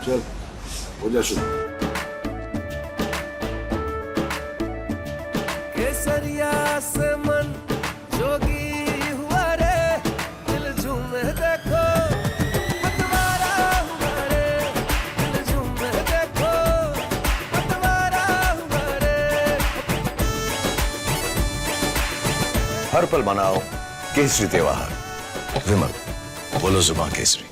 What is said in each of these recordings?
चल हो जा शुरू। केसरिया से मन जोगी हुआ रे, दिल झूमे देखो पतवारा हुआ रे, दिल झूमे देखो पतवारा हुआ रे। हर पल मनाओ केसरी त्योहार। विमल बोलो जुबान Kesari.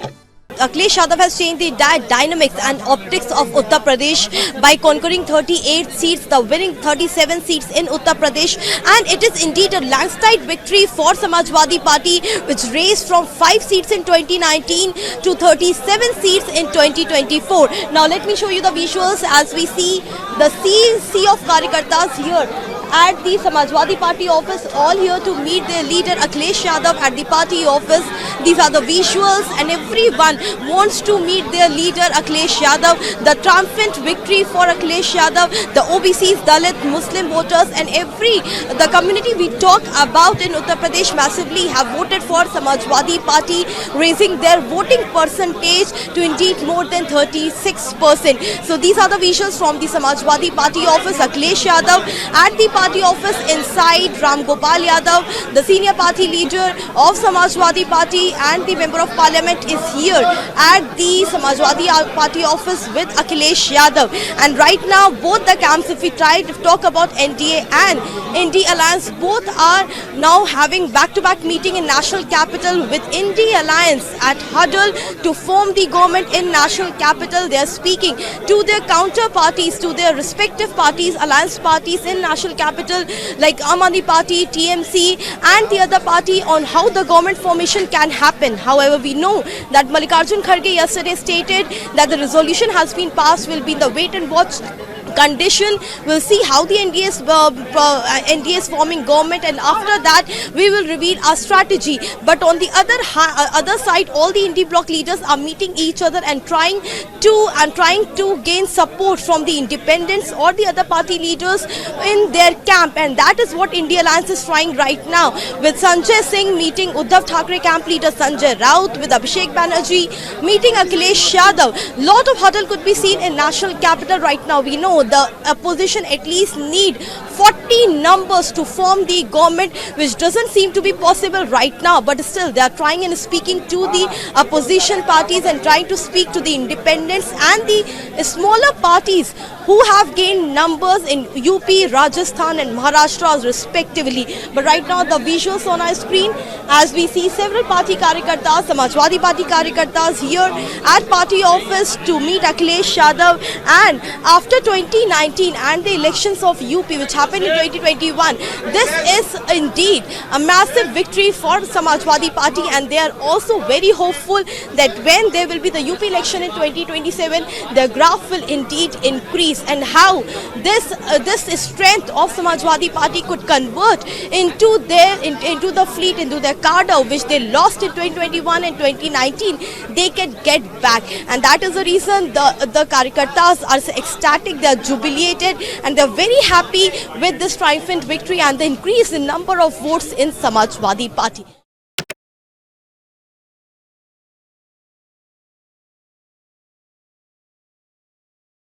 Akhilesh Yadav has changed the entire dynamics and optics of Uttar Pradesh by conquering 38 seats, the winning 37 seats in Uttar Pradesh, and it is indeed a landslide victory for Samajwadi Party, which raised from 5 seats in 2019 to 37 seats in 2024. Now let me show you the visuals as we see the sea of Karyakartas here at the Samajwadi Party office, all here to meet their leader Akhilesh Yadav at the party office. These are the visuals, and everyone wants to meet their leader Akhilesh Yadav. The triumphant victory for Akhilesh Yadav, the OBCs, Dalit, Muslim voters, and the community we talk about in Uttar Pradesh massively have voted for Samajwadi Party, raising their voting percentage to indeed more than 36%. So these are the visuals from the Samajwadi Party office. Akhilesh Yadav at the party office inside. Ram Gopal Yadav, the senior party leader of Samajwadi Party and the member of parliament, is here at the Samajwadi Party office with Akhilesh Yadav. And right now both the camps, if we try to talk about NDA and ND Alliance, both are now having back-to-back meeting in national capital, with ND Alliance at huddle to form the government in national capital. They are speaking to their counterparties, to their respective parties, alliance parties in national capital like Aam Aadmi Party, TMC and the other party, on how the government formation can happen. However, we know that Mallikarjun Kharge yesterday stated that the resolution has been passed, will be in the wait and watch condition. We'll see how the NDA is forming government, and after that we will reveal our strategy. But on the other side, all the Indie bloc leaders are meeting each other and trying to gain support from the independents or the other party leaders in their camp, and that is what India Alliance is trying right now, with Sanjay Singh meeting Uddhav Thackeray camp leader Sanjay Raut, with Abhishek Banerjee meeting Akhilesh Yadav. Lot of huddle could be seen in national capital right now. We know the opposition at least need 40 numbers to form the government, which doesn't seem to be possible right now, but still they are trying and speaking to the opposition parties and trying to speak to the independents and the smaller parties who have gained numbers in UP, Rajasthan and Maharashtra respectively. But right now the visuals on our screen, as we see several party Karyakartas, Samajwadi Party Karyakartas here at party office to meet Akhilesh Yadav. And after 2019 and the elections of UP which happened in 2021, this is indeed a massive victory for Samajwadi Party, and they are also very hopeful that when there will be the UP election in 2027, the graph will indeed increase, and how this strength of Samajwadi Party could convert into the fleet, into their cadre which they lost in 2021 and 2019, they can get back. And that is the reason the Karyakartas are ecstatic, they are jubilated, and they are very happy with this triumphant victory and the increase in number of votes in Samajwadi Party.